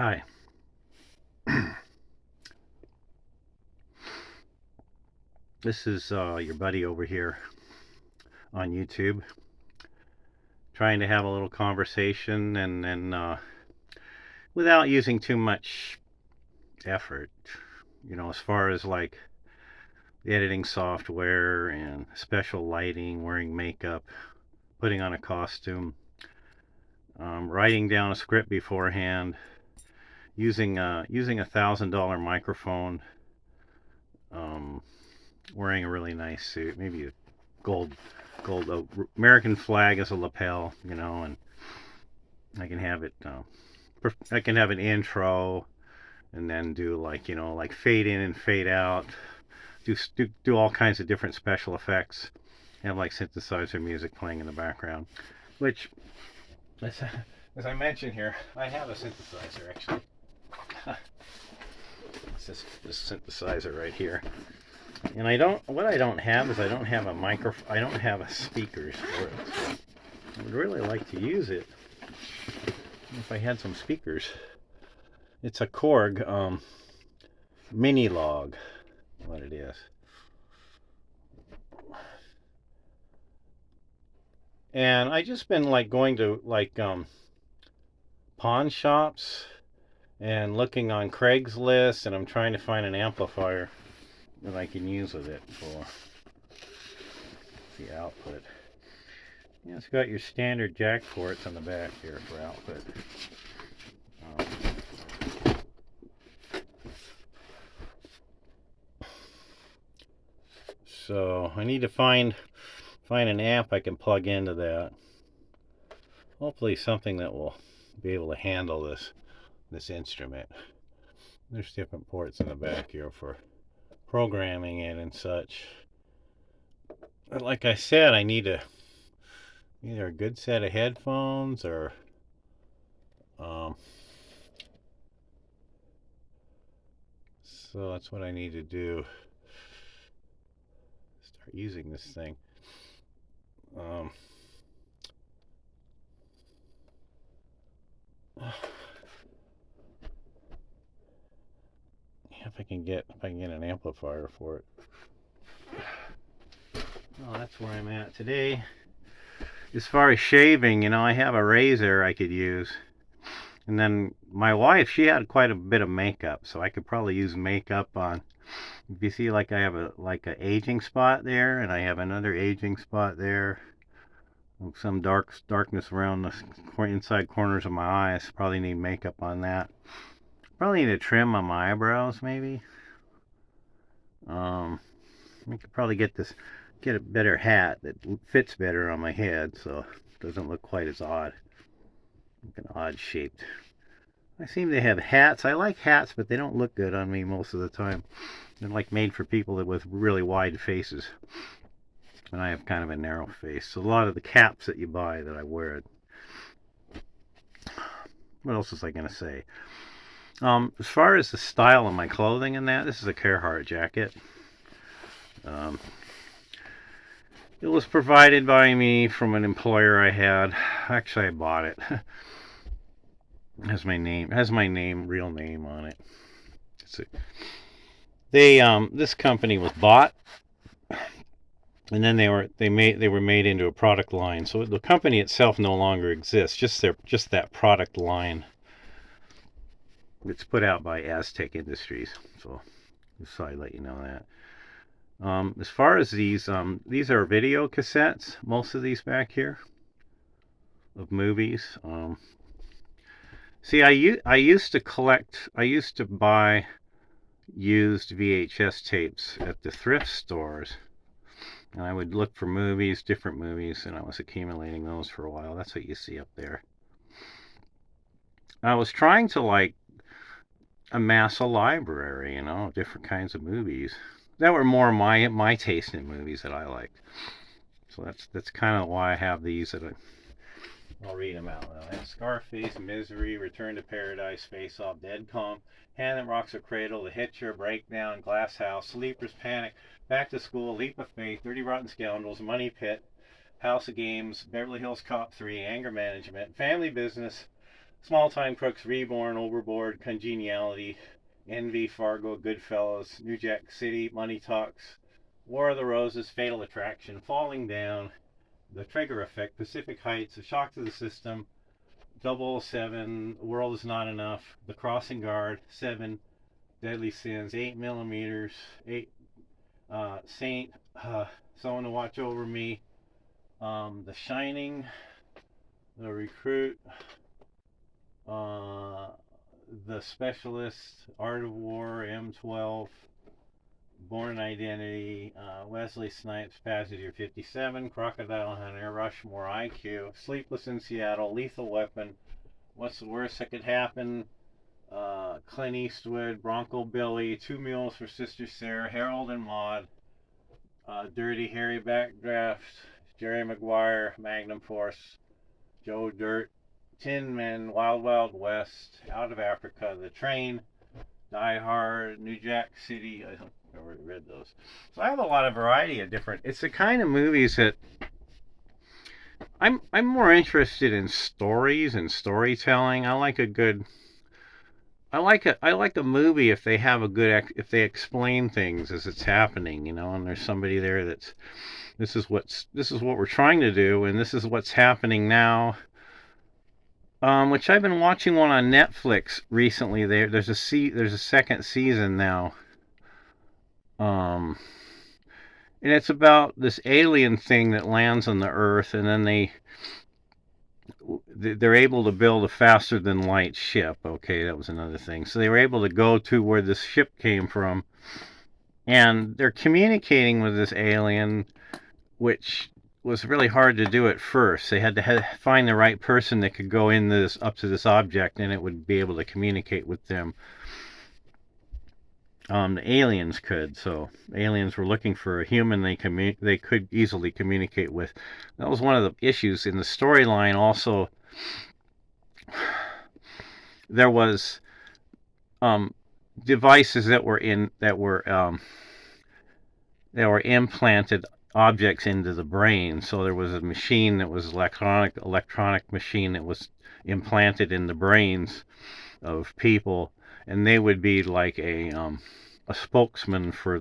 Hi. This is your buddy over here on YouTube, trying to have a little conversation and without using too much effort, as far as like the editing software and special lighting, wearing makeup, putting on a costume, writing down a script beforehand, using $1,000 microphone, um, wearing a really nice suit, maybe a gold American flag as a lapel, and I can have it. I can have an intro, and then do like fade in and fade out. Do all kinds of different special effects. Have like synthesizer music playing in the background, which, as, as I mentioned here, I have a synthesizer actually. It's this synthesizer right here. And what I don't have is I don't have a I don't have a speakers for it. So I would really like to use it if I had some speakers. It's a Korg mini log, what it is. And I just been like going to like pawn shops and looking on Craigslist, and I'm trying to find an amplifier that I can use with it for the output. Yeah, it's got your standard jack ports on the back here for output. So I need to find an amp I can plug into that. Hopefully something that will be able to handle this instrument. There's different ports in the back here for programming it and such. But like I said, I need either a good set of headphones or so that's what I need to do. Start using this thing. If I can get an amplifier for it. Well, that's where I'm at today. As far as shaving, I have a razor I could use. And then my wife, she had quite a bit of makeup, so I could probably use makeup on. If you see, like I have a aging spot there, and I have another aging spot there. Some darkness around the inside corners of my eyes. Probably need makeup on that. Probably need a trim on my eyebrows, maybe. I could probably get a better hat that fits better on my head, so it doesn't look quite as odd. Like an odd shaped. I seem to have hats. I like hats, but they don't look good on me most of the time. They're like made for people with really wide faces. And I have kind of a narrow face. So a lot of the caps that you buy that I wear. What else was I going to say? As far as the style of my clothing and that, this is a Carhartt jacket. It was provided by me from an employer I had. Actually, I bought it. Has my real name on it. This company was bought, and then they were made into a product line. So the company itself no longer exists. Just that product line. It's put out by Aztec Industries. So I let you know that. As far as these are video cassettes. Most of these back here of movies. See, I used to buy used VHS tapes at the thrift stores, and I would look for different movies, and I was accumulating those for a while. That's what you see up there. I was trying to amass a library, different kinds of movies that were more my taste in movies that I liked. So that's kind of why I have these. I'll read them out now. Scarface, Misery, Return to Paradise, Face Off, Dead Calm, Hand That Rocks a Cradle, The Hitcher, Breakdown, Glass House, Sleepers, Panic, Back to School, Leap of Faith, 30 Rotten Scoundrels, Money Pit, House of Games, Beverly Hills Cop 3, Anger Management, Family Business, Small Time Crooks, Reborn, Overboard, Congeniality, Envy, Fargo, Goodfellas, New Jack City, Money Talks, War of the Roses, Fatal Attraction, Falling Down, The Trigger Effect, Pacific Heights, A Shock to the System, 007, The World Is Not Enough, The Crossing Guard, 7, Deadly Sins, 8 millimeters, 8, Saint, Someone to Watch Over Me, The Shining, The Recruit, uh, The Specialist, Art of War, M12, Born Identity, Wesley Snipes, Passenger 57, Crocodile Hunter, Rushmore, IQ, Sleepless in Seattle, Lethal Weapon, What's the Worst That Could Happen, Clint Eastwood, Bronco Billy, Two Mules for Sister Sarah, Harold and Maude, Dirty Harry Backdraft, Jerry Maguire, Magnum Force, Joe Dirt, Tin Men, Wild Wild West, Out of Africa, The Train, Die Hard, New Jack City. I already read those. So I have a lot of variety of different. It's the kind of movies that I'm more interested in stories and storytelling. I like a movie if they have a good if they explain things as it's happening, and there's somebody there that's this is what we're trying to do, and this is what's happening now. Which I've been watching one on Netflix recently. There's a second season now. And it's about this alien thing that lands on the Earth, and then they're able to build a faster than light ship. Okay, that was another thing. So they were able to go to where this ship came from, and they're communicating with this alien, which was really hard to do at first. They had to find the right person that could go up to this object, and it would be able to communicate with them. The aliens could. So aliens were looking for a human they could easily communicate with. That was one of the issues in the storyline. Also, there was devices that were implanted objects into the brain. So there was a machine that was electronic machine that was implanted in the brains of people, and they would be like a spokesperson for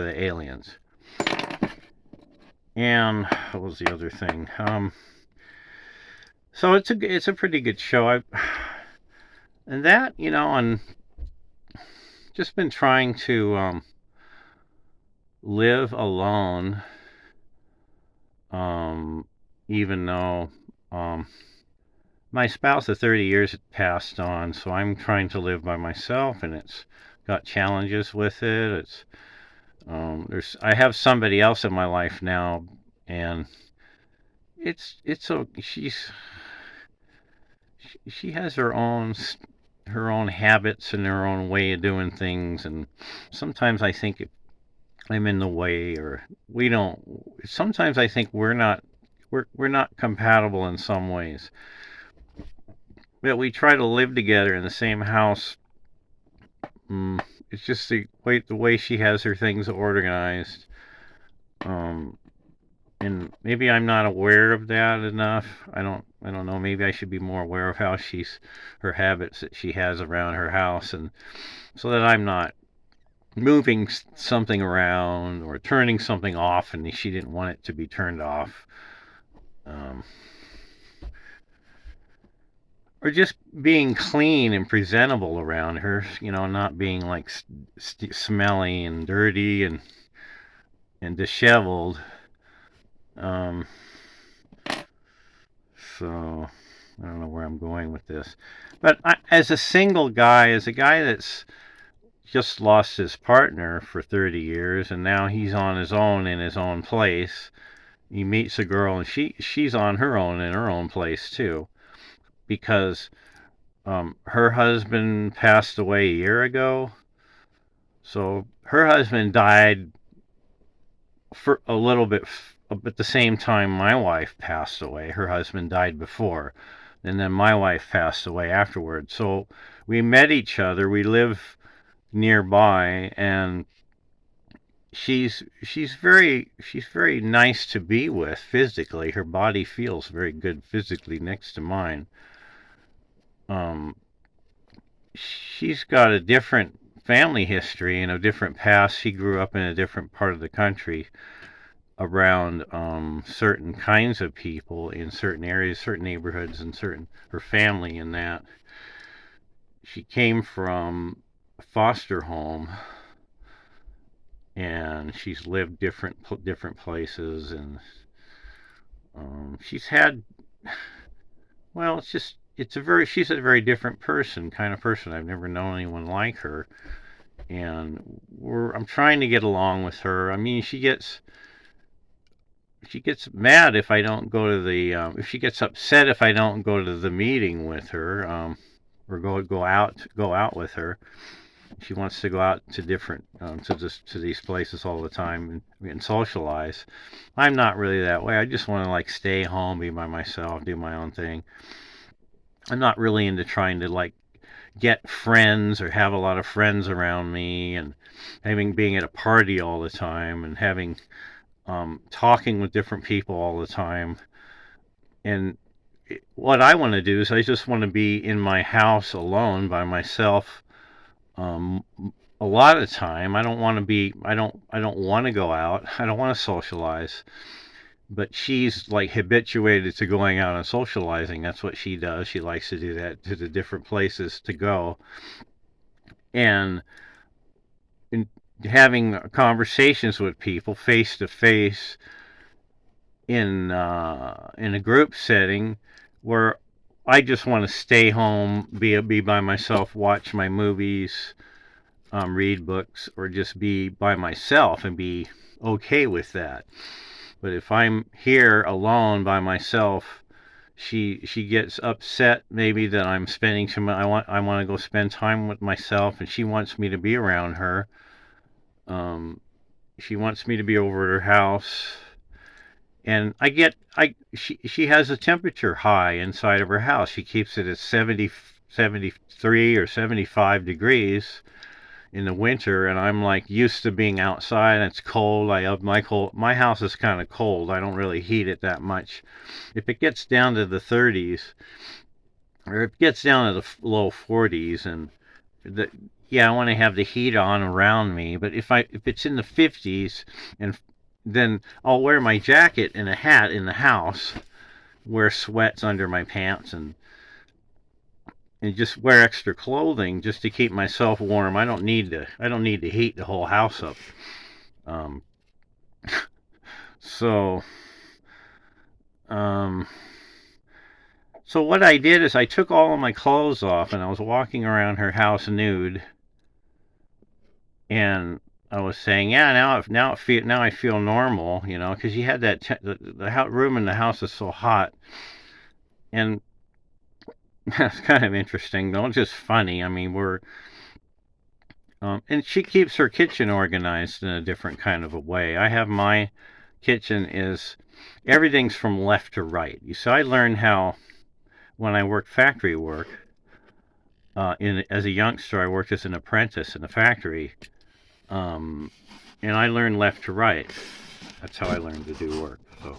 the aliens. And what was the other thing? So it's a pretty good show. And that, and just been trying to live alone, even though my spouse of 30 years had passed on, so I'm trying to live by myself, and it's got challenges with it. I have somebody else in my life now, and she has her own habits and her own way of doing things, and sometimes I think I'm in the way, or we don't. Sometimes I think we're not compatible in some ways. But we try to live together in the same house. It's just the way she has her things organized. And maybe I'm not aware of that enough. I don't know. Maybe I should be more aware of how her habits that she has around her house, and so that I'm not moving something around or turning something off and she didn't want it to be turned off. Or just being clean and presentable around her, not being like smelly and dirty and disheveled. So I don't know where I'm going with this, but as a single guy, as a guy that's just lost his partner for 30 years, and now he's on his own in his own place. He meets a girl, and she's on her own in her own place too, because her husband passed away a year ago. So her husband died for a little bit at the same time my wife passed away. Her husband died before, and then my wife passed away afterwards. So we met each other. We live nearby, and she's very nice to be with physically. Her body feels very good physically next to mine. um, she's got a different family history and a different past. She grew up in a different part of the country around certain kinds of people in certain areas, certain neighborhoods, and certain her family. In that she came from a foster home, and she's lived different places, and she's had, well, she's a very different kind of person. I've never known anyone like her, and I'm trying to get along with her. I mean, she gets mad if I don't go to the if she gets upset if I don't go to the meeting with her, or go out with her. She wants to go out to different to these places all the time and socialize. I'm not really that way. I just want to like stay home, be by myself, do my own thing. I'm not really into trying to like get friends or have a lot of friends around me, and being at a party all the time, and having talking with different people all the time. And what I want to do is I just want to be in my house alone by myself. Um, a lot of time I don't want to be. I don't want to go out. I don't want to socialize. But she's like habituated to going out and socializing. That's what she does. She likes to do that, to the different places to go, and in having conversations with people face to face in a group setting where I just want to stay home, be by myself, watch my movies, read books, or just be by myself and be okay with that. But if I'm here alone by myself, she gets upset maybe that I'm spending some. I want to go spend time with myself, and she wants me to be around her. Um, she wants me to be over at her house, and she has a temperature high inside of her house. She keeps it at 73 or 75 degrees in the winter, and I'm like used to being outside and it's cold. My house is kind of cold. I don't really heat it that much. If it gets down to the 30s, or if it gets down to the low 40s, and the yeah, I want to have the heat on around me. But if it's in the 50s, and then I'll wear my jacket and a hat in the house, wear sweats under my pants, and just wear extra clothing just to keep myself warm. I don't need to heat the whole house up. Um, so um, so what I did is I took all of my clothes off, and I was walking around her house nude, and I was saying, yeah, now I feel normal, because you had the room in the house is so hot, and that's kind of interesting though. It's just funny. I mean, and she keeps her kitchen organized in a different kind of a way. I have my kitchen is everything's from left to right. So I learned how when I worked factory work. As a youngster, I worked as an apprentice in a factory, and I learned left to right. That's how I learned to do work. So.